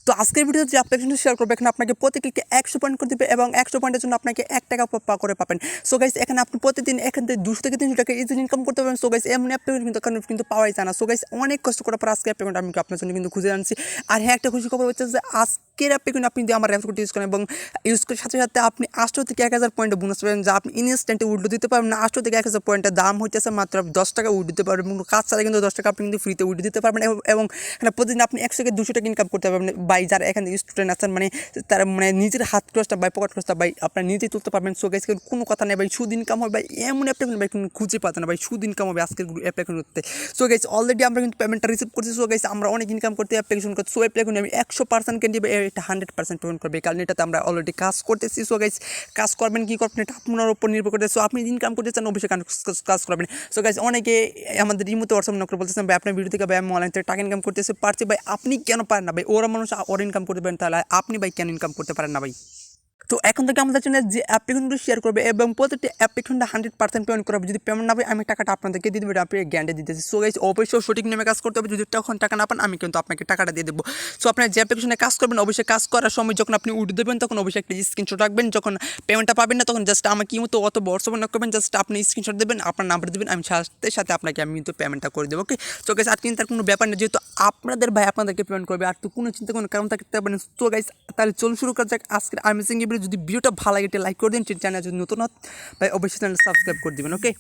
তো আজকের ভিডিওতে যে অ্যাপ্লিকেশনটা শেয়ার করবে এখানে আপনাকে প্রতি ক্লিকে 100 পয়েন্ট করে দিবে এবং 100 পয়েন্টের জন্য আপনাকে 1 টাকা করে পাবেন। সো গাইস এখানে আপনি প্রতিদিন এখান থেকে 200 থেকে 300 টাকা ইজিলি ইনকাম করতে পারবেন। সো গাইস এমন অ্যাপ্লিকেশন কিন্তু পাওয়াই যায় না। সো গাইস অনেক কষ্ট করার পর আজকে অ্যাপ্লিকেশনটা আমি আপনার জন্য কিন্তু খুঁজে আনছি। আর হ্যাঁ, একটা খুশি খবর হচ্ছে যে আজকের অ্যাপ্লিকেশন আপনি যদি আমার রেফার কোড ইউজ করেন এবং ইউজ করার সাথে সাথে আপনি 800 থেকে 1000 পয়েন্ট বোনাস পাবেন, যা আপনি ইনস্ট্যান্টে উইথড্র দিতে পারবেন। 800 থেকে 1000 পয়েন্টের দাম হইতেছে মাত্র 10 টাকা উইথড্র দিতে পারবেন। কাজ ছাড়া কিন্তু 10 টাকা আপনি কিন্তু ফ্রিতে উইথড্র দিতে পারবেন এবং এখানে প্রতিদিন আপনি 100 থেকে 200 টাকা ইনকাম করতে পারবেন। বাই যারা এখানে স্টুডেন্ট আছেন মানে তারা মানে নিজের হাত খরচটা বাই পকেট খরচটা বাই আপনার নিজেই তুলতে পারবেন। সো গাইস কোনো কথা নেই ভাই, সুদ ইনকাম হবে ভাই, এমন অ্যাপ্লিকেশন ভাই কোনো খুঁজে পাতে না ভাই, সুদ ইনকাম হবে আজকের অ্যাপ্লিকেশন করতে। সো গাইস অলরেডি আমরা কিন্তু পেমেন্টটা রিসিভ করছি। সো গাইস আমরা অনেক ইনকাম করতে অ্যাপ্লিকেশন করতে, সো অ্যাপ্লিকেশন আমি 100% কেন দিবে, এটা 100% পেমেন্ট করবে, কারণ এটাতে আমরা অলরেডি কাজ করতেছি। সো গাইস কাজ করবেন কি করবেন এটা আপনার উপর নির্ভর করে। সো আপনি ইনকাম করতে চান অবশ্যই কাজ করবেন। সো গাইস অনেকে আমাদের রিমোতে হোয়াটসঅ্যাপ নক করে বলতেছেন ভাই আপনার ভিডিও থেকে ভাই আমি অনলাইন থেকে টাকা ইনকাম করতেছি পারছি, ভাই আপনি কেন পারেন না ভাই? ওরা মানুষ ওরা ইনকাম করতে পারেন, তাহলে আপনি ভাই কেন ইনকাম করতে পারেন না ভাই? তো এখন থেকে আমাদের চ্যানেলে যে অ্যাপ্লিকেশনগুলো শেয়ার করবে এবং প্রত্যেকটি অ্যাপ্লিকেশনটা 100% পেমেন্ট করাবে। যদি পেমেন্ট না পাই আমি টাকাটা আপনাদেরকে দিয়ে দেবো, এটা আপনি গ্যারান্টি দিতেছি। সো গাইস অবশ্যই সঠিক নিয়মে কাজ করতে হবে। যদি তখন টাকা না পান আমি কিন্তু আপনাকে টাকাটা দিয়ে দেবো। সো আপনার যে অ্যাপ্লিকেশনে কাজ করবেন অবশ্যই কাজ করার সময় যখন আপনি উঠে দেবেন তখন অবশ্যই একটা স্ক্রিনশট রাখবেন। যখন পেমেন্টটা পাবেন না তখন জাস্ট আমাকে মতো অত হোয়াটসঅ্যাপে নক করবেন, জাস্ট আপনি স্ক্রিনশট দেবেন, আপনার নাম্বার দেবেন, আমি সাথে সাথে আপনাকে আমি কিন্তু পেমেন্টটা করে দেবো। ওকে সো গাইস আর চিন্তার কোনো ব্যাপার নেই, যেহেতু আপনাদের ভাই আপনাদেরকে পেমেন্ট করবে, আর তো কোনো চিন্তা কোনো কারণ থাকতে পারেন। সো গাইস তাহলে চলুন শুরু করা যাক আজকের আমেজিং ভিডিও। যদি ভিডিওটা ভালো লাগে এটা লাইক করে দিন, চ্যানেল যদি নতুন হয় ভাই অবশ্যই চ্যানেল সাবস্ক্রাইব করে দিবেন। ওকে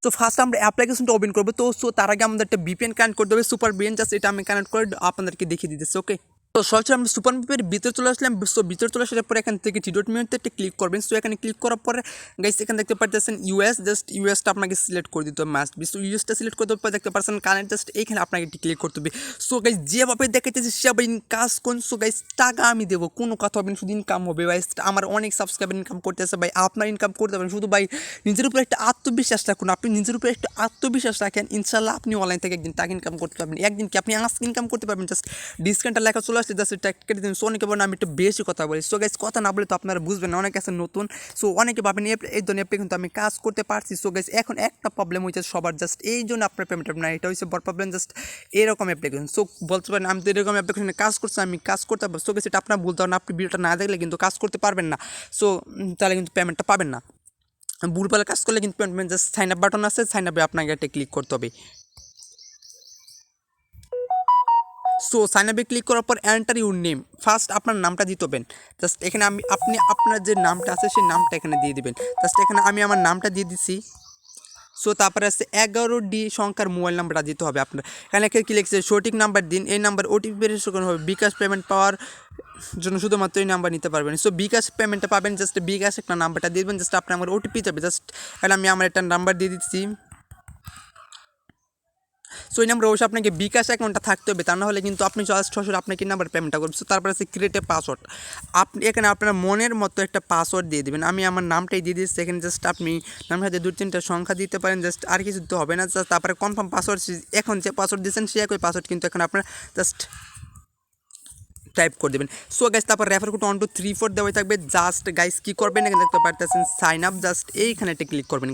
তো ফার্স্ট আমরা অ্যাপ্লিকেশনটা ওপেন করবো। তো সো তার আগে আমাদের একটা ভিপিএন কানেক্ট করতে হবে, সুপার ভিপিএন, জাস্ট এটা আমি কানেক্ট করে আপনাদেরকে দেখিয়ে দিতেছি। ওকে তো সরাসরি আমরা সুপার ভিপিএর ভিতরে চলে আসলাম। সো ভিতরে চলে আসার পরে এখান থেকে টি.মেনুতে একটা ক্লিক করবেন। সো এখানে ক্লিক করার পরে গাইস এখানে দেখতে পাচ্ছেন ইউএস, জাস্ট ইউএসটা আপনাকে সিলেক্ট করে দিতে হবে মাস্ট বি। সো ইউএসটা সিলেক্ট করতে পরে দেখতে পাচ্ছেন কানেক্ট, জাস্ট এইখানে আপনাকে একটি ক্লিক করতে হবে। সো গাইস যেভাবে দেখাইতেছি সেভাবে কাজ করুন। সো গাইস টাকা আমি দেবো, কোনো কথা হবে না, শুধু ইনকাম হবে ভাই। আমার অনেক সাবস্ক্রাইবার ইনকাম করতেছে ভাই, আপনার ইনকাম করতে পারেন, শুধু ভাই নিজের উপরে একটা আত্মবিশ্বাস রাখুন। আপনি নিজের উপরে একটা আত্মবিশ্বাস রাখেন, ইনশাল্লাহ আপনি অনলাইন থেকে একদিন টাকা ইনকাম করতে পারবেন। একদিন কি আপনি আজকে ইনকাম করতে পারবেন, জাস্ট ডিসকাউন্টটা লেখা চলে আসছে, জাস্ট এটা কেটে দিন। সো অনেকে বলেন আমি একটু বেশি কথা বলি। সো গাইস কথা না বলে তো আপনারা বুঝবেন না, অনেকে আছে নতুন। সো অনেকে ভাবেন এই ধরনের অ্যাপে কিন্তু আমি কাজ করতে পারছি। সো গাইস এখন একটা প্রবলেম হয়েছে সবার, জাস্ট এই জন্য আপনার পেমেন্ট না, এটা হচ্ছে বড় প্রবলেম। জাস্ট এরকম অ্যাপ্লিকেশন সো বলতে পারেন আমি তো এরকম অ্যাপ্লিকেশনে কাজ করছি, আমি কাজ করতে পারবো। সো গাইস এটা আপনার বলতে হবে না, আপনি ভিডিওটা না দেখলে কিন্তু কাজ করতে পারবেন না। সো তাহলে কিন্তু পেমেন্টটা পাবেন না। ভুলভাল কাজ করলে কিন্তু payment, just sign up button আছে, সাইন আপে আপনাকে একটা ক্লিক করতে হবে। সো সাইন আপে ক্লিক করার পর এন্টার ইউর নেম, ফার্স্ট আপনার নামটা দিতে হবেন। জাস্ট এখানে আপনি আপনার যে নামটা আছে সেই নামটা এখানে দিয়ে দিবেন। জাস্ট এখানে আমি আমার নামটা দিয়ে দিচ্ছি। সো তারপরে আছে 11D সংখ্যার মোবাইল নাম্বারটা দিতে হবে আপনার। এখানে কি লিখছে সঠিক নাম্বার দিন, এই নাম্বার ওটিপি ভেরিফিকেশন হবে। বিকাশ পেমেন্ট পাওয়ার জন্য শুধুমাত্র এই নাম্বার নিতে পারবেন। সো বিকাশ পেমেন্টটা পাবেন, জাস্ট বিকাশ একটা নাম্বারটা দিয়ে দেবেন, জাস্ট আপনার আমার ওটিপি যাবে। জাস্ট এখানে আমি আমার একটা নাম্বার দিয়ে দিচ্ছি। সো এই নাম্বার অবশ্যই আপনাকে বিকাশ অ্যাকাউন্টটা থাকতে হবে, তা না হলে কিন্তু আপনি জাস্ট সরাসরি আপনাকে নাম্বার পেমেন্টটা করবেন। সো তারপরে আছে ক্রিয়েট এ পাসওয়ার্ড, আপনি এখানে আপনার মনের মতো একটা পাসওয়ার্ড দিয়ে দেবেন। আমি আমার নামটাই দিয়ে দিচ্ছি এখানে, জাস্ট আপনি নামের সাথে 2-3টা সংখ্যা দিতে পারেন, জাস্ট আর কিছু দিতে হবে না। জাস্ট তারপরে কনফার্ম পাসওয়ার্ড, এখন যে পাসওয়ার্ড দিয়েছেন সে একই পাসওয়ার্ড কিন্তু এখন আপনার জাস্ট টাইপ করে দেবেন। সো গাইস তারপর রেফার কোড 1 2 3 4 দেওয়াই থাকবে। জাস্ট গাইস কী করবেন এখানে দেখতে পারতেছেন সাইন আপ, জাস্ট এইখানে একটা ক্লিক করবেন।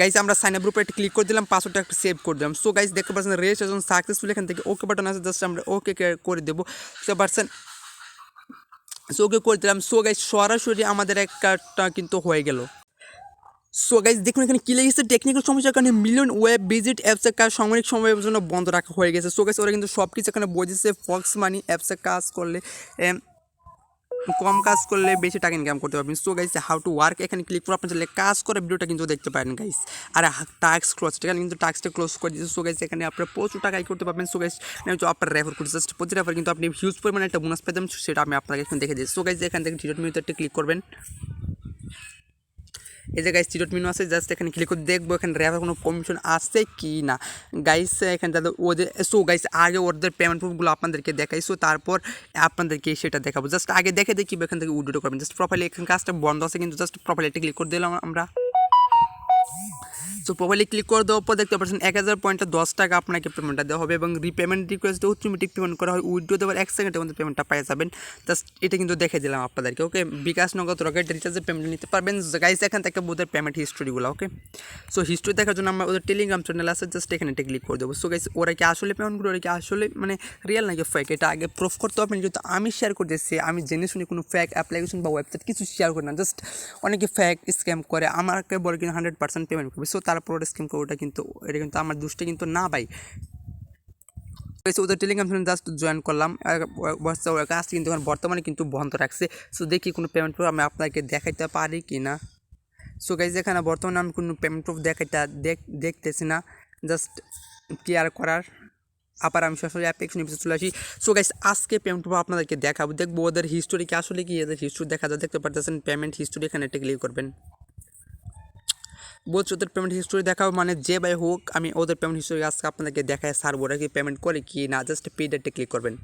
গাইস আমরা সাইন আপের উপরে একটা ক্লিক করে দিলাম, পাসওয়ার্ডটা একটা সেভ করে দিলাম। সো গাইস দেখতে পাচ্ছেন রেজিস্ট্রেশন সাকসেসফুল, এখান থেকে ওকে বাটন আছে, জাস্ট আমরা ওকে করে দেবো। বুঝতে পারছেন, সো ওকে করে দিলাম। সো গাইস সরাসরি আমাদের একটা কিন্তু হয়ে গেল। সো গাইস দেখুন এখানে কী লেগেছে, টেকনিক্যাল সমস্যার কারণে মিলিয়ন ওয়েব ভিজিট অ্যাপসের কাজ সাময়িক সময়ের জন্য বন্ধ রাখা হয়ে গেছে। সো গাইস ওরা কিন্তু সব কিছু এখানে বোঝেছে, ফক্স মানি অ্যাপসে কাজ করলে কম কাজ করলে বেশি টাকা ইনকাম করতে পারবেন। So guys how to work এখানে ক্লিক করে আপনি চাইলে কাজ করে ভিডিওটা কিন্তু দেখতে পারেন গাইস। আর টাস্ক ক্লোজ, এখানে কিন্তু টাস্কটা ক্লোজ করে দিয়েছে। সো গাইস এখানে আপনার প্রচুর টাকা করতে পারবেন। সো গাইস আপনার রেফার করতে জাস্ট প্রতি রেফার কিন্তু আপনি হিউজ পরিমাণে একটা বোনাস পেতাম, সেটা আমি আপনাকে এখন দেখে দিচ্ছি। সো গাইস এখান থেকে টি.মেনুতে একটা ক্লিক করবেন। এই যে গাইস টি.মেনু আছে, জাস্ট এখানে ক্লিক করে দেখবো এখানে রেফার কোনো কমিশন আছে কি না। গাইস এখানে তাদের ওদের সো গাইস আগে ওদের পেমেন্ট প্রুফগুলো আপনাদেরকে দেখাই, সো তারপর আপনাদেরকে সেটা দেখাবো। জাস্ট আগে দেখে দেখি এখান থেকে উইথড্র করবেন। জাস্ট প্রোফাইলে এখানে কাজটা বন্ধ আছে কিন্তু জাস্ট প্রোফাইলে একটা ক্লিক করে দিলাম আমরা। সো প্রোফাইলে ক্লিক করে দেওয়ার পর দেখতে পাচ্ছেন 1000 পয়েন্টে 10 টাকা আপনাকে পেমেন্টটা দেওয়া হবে এবং রিপেমেন্ট রিকোয়েস্ট অটোমেটিক পেমেন্ট করা হয়। উইথড্র দেওয়ার 1 সেকেন্ডের মধ্যে পেমেন্টটা পেয়ে যাবেন। জাস্ট এটা কিন্তু দেখে দিলাম আপনাদেরকে। ওকে, বিকাশ, নগদ, রকেট রিচার্জের পেমেন্ট নিতে পারবেন। গাইস এখান থেকে ওদের পেমেন্ট হিস্টোরিগুলো। ওকে, সো হিস্টোরি দেখার জন্য আমরা ওদের টেলিগ্রাম চ্যানেল আছে, জাস্ট এখানে ক্লিক করে দেবো। সো গাইস ওরা কি আসলে পেমেন্ট করে, ওরা কি আসলে মানে রিয়েল নাকি ফেক, এটা আগে প্রুফ করতে হবে। যেহেতু আমি শেয়ার করতেছি, আমি জেনে শুনে কোনো ফেক অ্যাপ্লিকেশন বা ওয়েবসাইট কিছু শেয়ার করি না। জাস্ট অনেকে ফেক স্ক্যাম করে, আমাকে বলে কিন্তু 100% পেমেন্ট করবে। সো তারপর ওটা স্ক্যাম করে, ওটা কিন্তু আমার দুষ্টা কিন্তু না ভাই। ওদের টেলিগ্রাম চ্যানেল জাস্ট জয়েন করলাম, কাজ কিন্তু এখন বর্তমানে কিন্তু বন্ধ রাখছে। সো দেখি কোনো পেমেন্ট প্রুফ আমি আপনাকে দেখাইতে পারি কি না। সো গাইজ এখানে বর্তমানে আমি কোনো পেমেন্ট প্রুফ দেখতেছি না। জাস্ট কেয়ার করার আবার আমি সরাসরি অ্যাপ্লিকেশন পিছিয়ে চলে আসি। সো গাইস আজকে পেমেন্ট প্রুফ আপনাদেরকে দেখবো ওদের হিস্টোরি কি আসলে কি, এদের হিস্টোরি দেখা যায়, দেখতে পারতেছেন পেমেন্ট হিস্টোরি, এখানে একটা ক্লিক করবেন। বলছি ওদের পেমেন্ট হিস্টোরি দেখাও, মানে যে ভাই হোক আমি ওদের পেমেন্ট হিস্টোরি আজকে আপনাদেরকে দেখায় সারবো, ওরা কি পেমেন্ট করে কি না। জাস্ট পেডেটে ক্লিক করবেন।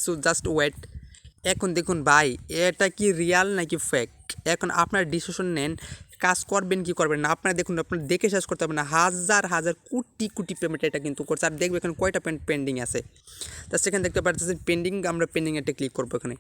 So just wait. এখন দেখুন ভাই এটা কি রিয়াল নাকি ফেক, এখন আপনার ডিসিশন নেন, কাজ করবেন কি করবেন না। আপনারা দেখুন, আপনার দেখে শেষ করতে হবে না, হাজার হাজার কোটি কোটি পেমেন্ট এটা কিন্তু করছে। আর দেখবে এখানে কয়টা পেমেন্ট পেন্ডিং আছে, তা সেখানে দেখতে পাচ্ছেন পেন্ডিং, আমরা পেন্ডিংয়ে ক্লিক করবো এখানে।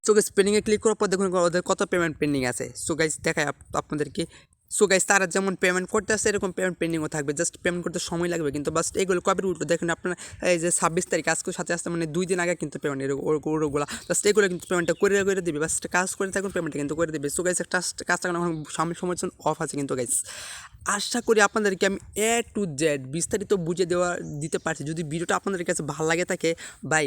সো গাইস পেন্ডিংয়ে ক্লিক করার পর দেখুন ওদের কত পেমেন্ট পেন্ডিং আছে। সো গাইস দেখায় আপনাদেরকে। সো গাইস তারা যেমন পেমেন্ট করতে আসছে এরকম পেমেন্ট পেন্ডিংও থাকবে, জাস্ট পেমেন্ট করতে সময় লাগবে কিন্তু বাস এগুলো কবে উঠলো দেখুন আপনার, এই যে 26 তারিখ আজকে সাথে আসতে মানে 2 দিন আগে কিন্তু পেমেন্ট ওগুলো জাস্ট এগুলো কিন্তু পেমেন্টটা করে দেবে, বাস কাজ করে থাকুন পেমেন্টটা কিন্তু করে দেবে। সো গাইস একটা কাজটা এখন সময়ের জন্য অফ আছে কিন্তু গাইস। আশা করি আপনাদেরকে আমি A to Z বিস্তারিত বুঝে দিতে পারছি। যদি ভিডিওটা আপনাদের কাছে ভালো লাগে থাকে ভাই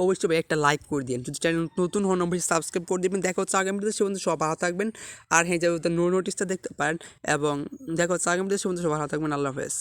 অবশ্যই ভাই একটা লাইক করে দিন, যদি চ্যানেল নতুন হন অবশ্যই সাবস্ক্রাইব করে দেবেন। দেখা হচ্ছে আগামী ভিডিওতে, সে পর্যন্ত সব ভালো থাকবেন। আর হ্যাঁ, যে নোটিশটা দেখতে পারেন এবং দেখা হচ্ছে আগামী ভিডিওতে, সে পর্যন্ত সব ভালো থাকবেন। আল্লাহ হাফেজ।